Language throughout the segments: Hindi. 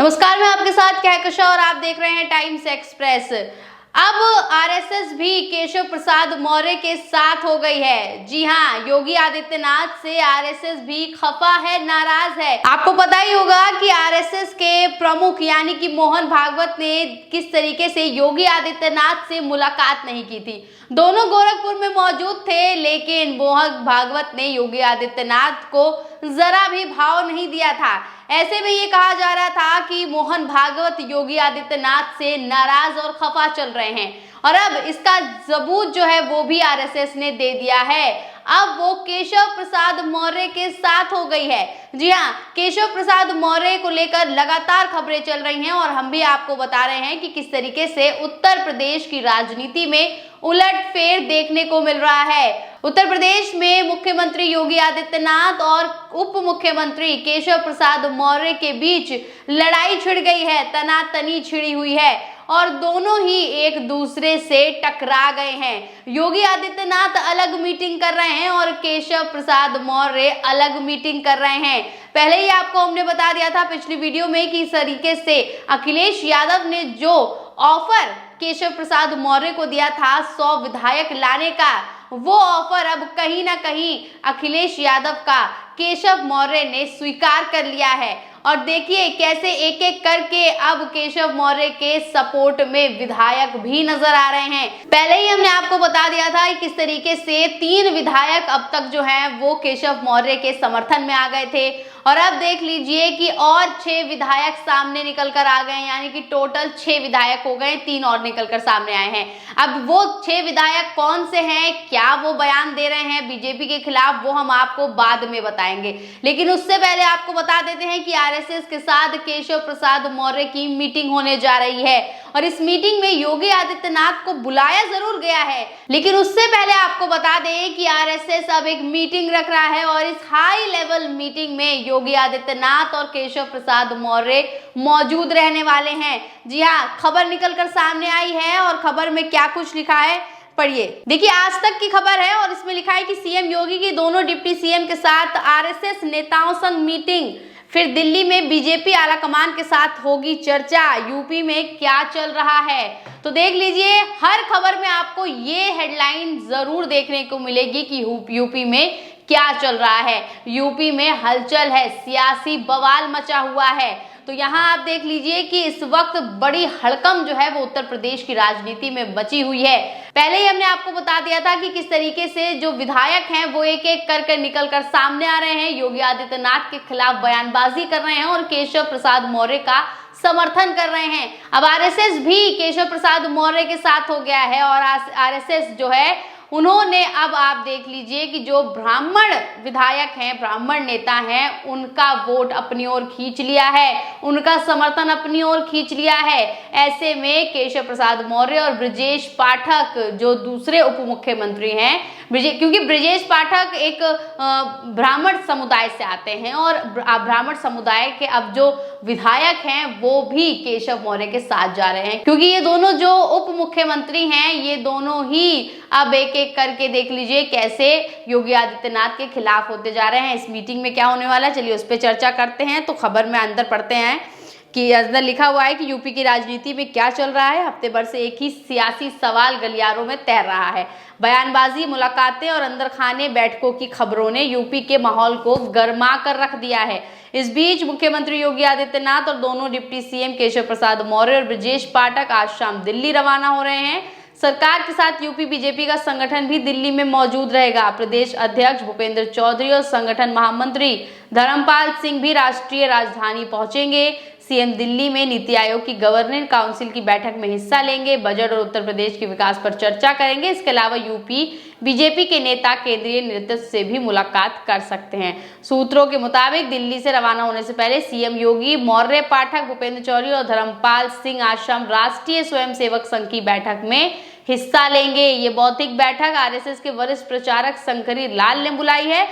नमस्कार, मैं आपके साथ कहकशा और आप देख रहे हैं टाइम्स एक्सप्रेस। अब आरएसएस भी केशव प्रसाद मौर्य के साथ हो गई है। जी हां, योगी आदित्यनाथ से आरएसएस भी खफा है, नाराज है। आपको पता ही होगा कि आरएसएस के प्रमुख यानी कि मोहन भागवत ने किस तरीके से योगी आदित्यनाथ से मुलाकात नहीं की थी। दोनों गोरखपुर में मौजूद थे, लेकिन मोहन भागवत ने योगी आदित्यनाथ को जरा भी भाव नहीं दिया था। ऐसे में ये कहा जा रहा था कि मोहन भागवत योगी आदित्यनाथ से नाराज और खफा चल रहे हैं, और अब इसका सबूत जो है वो भी आरएसएस ने दे दिया है। अब वो केशव प्रसाद मौर्य के साथ हो गई है। जी हाँ, केशव प्रसाद मौर्य को लेकर लगातार खबरें चल रही हैं और हम भी आपको बता रहे हैं कि किस तरीके से उत्तर प्रदेश की राजनीति में उलटफेर देखने को मिल रहा है। उत्तर प्रदेश में मुख्यमंत्री योगी आदित्यनाथ और उप मुख्यमंत्री केशव प्रसाद मौर्य के बीच लड़ाई छिड़ गई है, तनातनी छिड़ी हुई है और दोनों ही एक दूसरे से टकरा गए हैं। योगी आदित्यनाथ अलग मीटिंग कर रहे हैं और केशव प्रसाद मौर्य अलग मीटिंग कर रहे हैं। पहले ही आपको हमने बता दिया था पिछली वीडियो में कि इस तरीके से अखिलेश यादव ने जो ऑफर केशव प्रसाद मौर्य को दिया था 100 विधायक लाने का, वो ऑफर अब कहीं ना कहीं अखिलेश यादव का केशव मौर्य ने स्वीकार कर लिया है। और देखिए कैसे एक एक करके अब केशव मौर्य के सपोर्ट में विधायक भी नजर आ रहे हैं। पहले ही हमने आपको बता दिया था कि किस तरीके से 3 विधायक अब तक जो हैं वो केशव मौर्य के समर्थन में आ गए थे, और अब देख लीजिए कि और 6 विधायक सामने निकल कर आ गए, यानी कि टोटल 6 विधायक हो गए, 3 और निकल कर सामने आए हैं। अब वो 6 विधायक कौन से हैं, क्या वो बयान दे रहे हैं बीजेपी के खिलाफ, वो हम आपको बाद में बताएंगे। लेकिन उससे पहले आपको बता देते हैं कि आरएसएस के साथ केशव प्रसाद मौर्य की मीटिंग होने जा रही है, और इस मीटिंग में योगी आदित्यनाथ को बुलाया जरूर गया है, लेकिन उससे पहले आपको बता दें कि आरएसएस अब एक मीटिंग रख रहा है और इस हाई लेवल मीटिंग में योगी आदित्यनाथ और केशव प्रसाद मौर्य मौजूद रहने वाले हैं। जी हाँ, खबर निकलकर सामने आई है और खबर में क्या कुछ लिखा है पढ़िए। देखिए, आज तक की खबर है और इसमें लिखा है कि सीएम योगी की दोनों डिप्टी सीएम के साथ आरएसएस नेताओं संग मीटिंग, फिर दिल्ली में बीजेपी आलाकमान के साथ होगी चर्चा, यूपी में क्या चल रहा है। तो देख लीजिए, हर खबर में आपको ये हेडलाइन जरूर देखने को मिलेगी कि यूपी में क्या चल रहा है। यूपी में हलचल है, सियासी बवाल मचा हुआ है। तो यहाँ आप देख लीजिए कि इस वक्त बड़ी हड़कंप जो है वो उत्तर प्रदेश की राजनीति में बची हुई है। पहले ही हमने आपको बता दिया था कि किस तरीके से जो विधायक हैं वो एक एक करके निकल कर सामने आ रहे हैं, योगी आदित्यनाथ के खिलाफ बयानबाजी कर रहे हैं और केशव प्रसाद मौर्य का समर्थन कर रहे हैं। अब आरएसएस भी केशव प्रसाद मौर्य के साथ हो गया है और आरएसएस जो है उन्होंने अब आप देख लीजिए कि जो ब्राह्मण विधायक हैं, ब्राह्मण नेता हैं, उनका वोट अपनी ओर खींच लिया है, उनका समर्थन अपनी ओर खींच लिया है। ऐसे में केशव प्रसाद मौर्य और ब्रजेश पाठक जो दूसरे उप मुख्यमंत्री हैं, क्योंकि ब्रजेश पाठक एक ब्राह्मण समुदाय से आते हैं और ब्राह्मण समुदाय के अब जो विधायक हैं वो भी केशव मौर्य के साथ जा रहे हैं, क्योंकि ये दोनों जो उप मुख्यमंत्री हैं ये दोनों ही अब एक एक करके देख लीजिए कैसे योगी आदित्यनाथ के खिलाफ होते जा रहे हैं। इस मीटिंग में क्या होने वाला है, चलिए उस पर चर्चा करते हैं। तो खबर में अंदर पढ़ते हैं कि अंदर लिखा हुआ है कि यूपी की राजनीति में क्या चल रहा है। हफ्ते भर से एक ही सियासी सवाल गलियारों में तैर रहा है। बयानबाजी, मुलाकातें और अंदर खाने बैठकों की खबरों ने यूपी के माहौल को गर्मा कर रख दिया है। इस बीच मुख्यमंत्री योगी आदित्यनाथ और दोनों डिप्टी सीएम केशव प्रसाद मौर्य और ब्रजेश पाठक आज शाम दिल्ली रवाना हो रहे हैं। सरकार के साथ यूपी बीजेपी का संगठन भी दिल्ली में मौजूद रहेगा। प्रदेश अध्यक्ष भूपेंद्र चौधरी और संगठन महामंत्री धर्मपाल सिंह भी राष्ट्रीय राजधानी पहुंचेंगे। सीएम दिल्ली में नीति आयोग की गवर्निंग काउंसिल की बैठक में हिस्सा लेंगे, बजट और उत्तर प्रदेश के विकास पर चर्चा करेंगे। इसके अलावा यूपी बीजेपी के नेता केंद्रीय नेतृत्व से भी मुलाकात कर सकते हैं। सूत्रों के मुताबिक दिल्ली से रवाना होने से पहले सीएम योगी मौर्य, पाठक, भूपेंद्र चौधरी और धर्मपाल सिंह आज शाम राष्ट्रीय स्वयंसेवक संघ की बैठक में हिस्सा लेंगे। ये बौद्धिक बैठक आरएसएस के वरिष्ठ प्रचारक शंकरी लाल ने बुलाई है।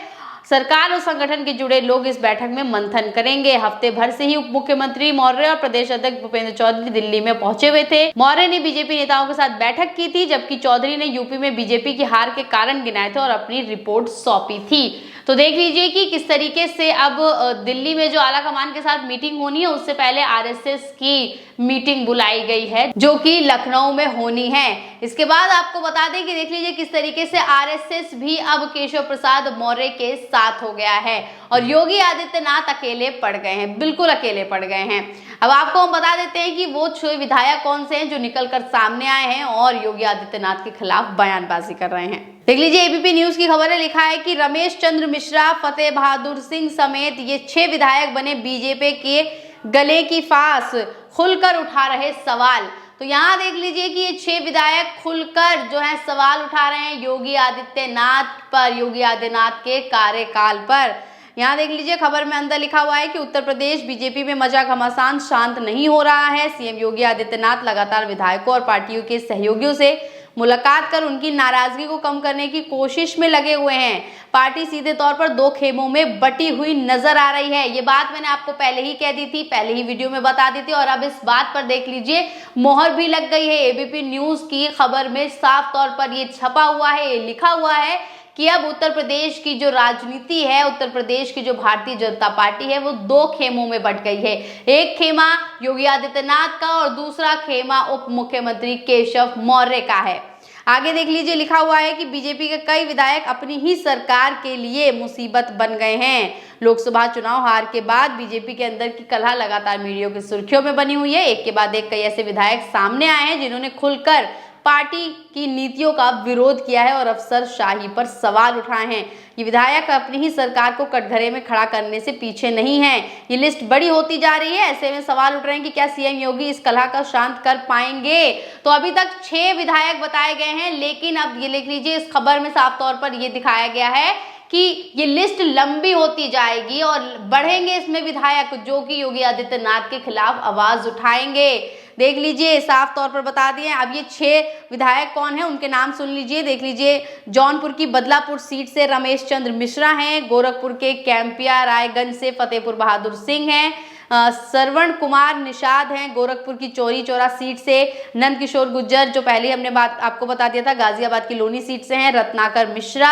सरकार और संगठन के जुड़े लोग इस बैठक में मंथन करेंगे। हफ्ते भर से ही उप मुख्यमंत्री मौर्य और प्रदेश अध्यक्ष भूपेंद्र चौधरी दिल्ली में पहुंचे हुए थे। मौर्य ने बीजेपी नेताओं के साथ बैठक की थी, जबकि चौधरी ने यूपी में बीजेपी की हार के कारण गिनाए थे और अपनी रिपोर्ट सौंपी थी। तो देख लीजिए कि किस तरीके से अब दिल्ली में जो आला कमान के साथ मीटिंग होनी है उससे पहले आरएसएस की मीटिंग बुलाई गई है जो कि लखनऊ में होनी है। इसके बाद आपको बता दें कि देख लीजिए किस तरीके से आरएसएस भी अब केशव प्रसाद मौर्य के साथ हो गया है और योगी आदित्यनाथ अकेले पड़ गए हैं, बिल्कुल अकेले पड़ गए हैं। अब आपको हम बता देते हैं कि वो 6 विधायक कौन से हैं जो निकलकर सामने आए हैं और योगी आदित्यनाथ के खिलाफ बयानबाजी कर रहे हैं। देख लीजिए एबीपी न्यूज की खबर है, लिखा है कि रमेश चंद्र मिश्रा, फतेह बहादुर सिंह समेत ये 6 विधायक बने बीजेपी के गले की फांस, खुलकर उठा रहे सवाल। तो यहाँ देख लीजिए कि ये 6 विधायक खुलकर जो है सवाल उठा रहे हैं योगी आदित्यनाथ पर, योगी आदित्यनाथ के कार्यकाल पर। यहाँ देख लीजिए खबर में अंदर लिखा हुआ है कि उत्तर प्रदेश बीजेपी में मचा घमासान शांत नहीं हो रहा है। सीएम योगी आदित्यनाथ लगातार विधायकों और पार्टियों के सहयोगियों से मुलाकात कर उनकी नाराजगी को कम करने की कोशिश में लगे हुए हैं। पार्टी सीधे तौर पर 2 खेमों में बटी हुई नजर आ रही है। ये बात मैंने आपको पहले ही कह दी थी, पहले ही वीडियो में बता दी थी और अब इस बात पर देख लीजिए मोहर भी लग गई है। एबीपी न्यूज की खबर में साफ तौर पर ये छपा हुआ है, ये लिखा हुआ है कि अब उत्तर प्रदेश की जो राजनीति है, उत्तर प्रदेश की जो भारतीय जनता पार्टी है वो 2 खेमों में बट गई है। एक खेमा योगी आदित्यनाथ का और दूसरा खेमा उप मुख्यमंत्री केशव मौर्य का है। आगे देख लीजिए लिखा हुआ है कि बीजेपी के कई विधायक अपनी ही सरकार के लिए मुसीबत बन गए हैं। लोकसभा चुनाव हार के बाद बीजेपी के अंदर की कलह लगातार मीडिया की सुर्खियों में बनी हुई है। एक के बाद एक कई ऐसे विधायक सामने आए हैं जिन्होंने खुलकर पार्टी की नीतियों का विरोध किया है और अफसरशाही पर सवाल उठाए हैं। ये विधायक अपनी ही सरकार को कटघरे में खड़ा करने से पीछे नहीं हैं। ये लिस्ट बड़ी होती जा रही है। ऐसे में सवाल उठ रहे हैं कि क्या सीएम योगी इस कलह का शांत कर पाएंगे। तो अभी तक 6 विधायक बताए गए हैं, लेकिन अब ये लिख लीजिए इस खबर में साफ तौर पर ये दिखाया गया है कि ये लिस्ट लंबी होती जाएगी और बढ़ेंगे इसमें विधायक जो कि योगी आदित्यनाथ के खिलाफ आवाज उठाएंगे। देख लीजिए साफ तौर पर बता दिए। अब ये 6 विधायक कौन है उनके नाम सुन लीजिए। देख लीजिए जौनपुर की बदलापुर सीट से रमेश चंद्र मिश्रा हैं, गोरखपुर के कैंपिया रायगंज से फतेहपुर बहादुर सिंह हैं, श्रवण कुमार निषाद हैं, गोरखपुर की चौरी चौरा सीट से नंद किशोर गुर्जर जो पहले हमने बात आपको बता दिया था गाजियाबाद की लोनी सीट से हैं, रत्नाकर मिश्रा,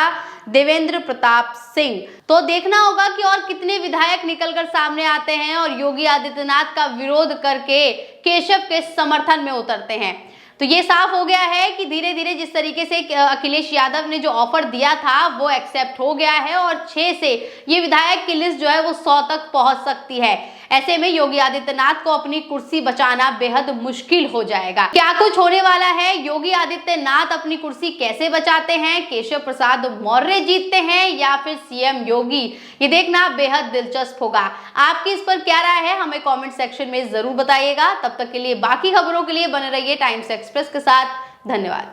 देवेंद्र प्रताप सिंह। तो देखना होगा कि और कितने विधायक निकलकर सामने आते हैं और योगी आदित्यनाथ का विरोध करके केशव के समर्थन में उतरते हैं। तो ये साफ हो गया है कि धीरे धीरे जिस तरीके से अखिलेश यादव ने जो ऑफर दिया था वो एक्सेप्ट हो गया है और 6 से ये विधायक की लिस्ट जो है वो 100 तक पहुंच सकती है। ऐसे में योगी आदित्यनाथ को अपनी कुर्सी बचाना बेहद मुश्किल हो जाएगा। क्या कुछ होने वाला है, योगी आदित्यनाथ अपनी कुर्सी कैसे बचाते हैं, केशव प्रसाद मौर्य जीतते हैं या फिर सीएम योगी, ये देखना बेहद दिलचस्प होगा। आपकी इस पर क्या राय है हमें कमेंट सेक्शन में जरूर बताइएगा। तब तक के लिए बाकी खबरों के लिए बने रहिए टाइम्स एक्सप्रेस के साथ। धन्यवाद।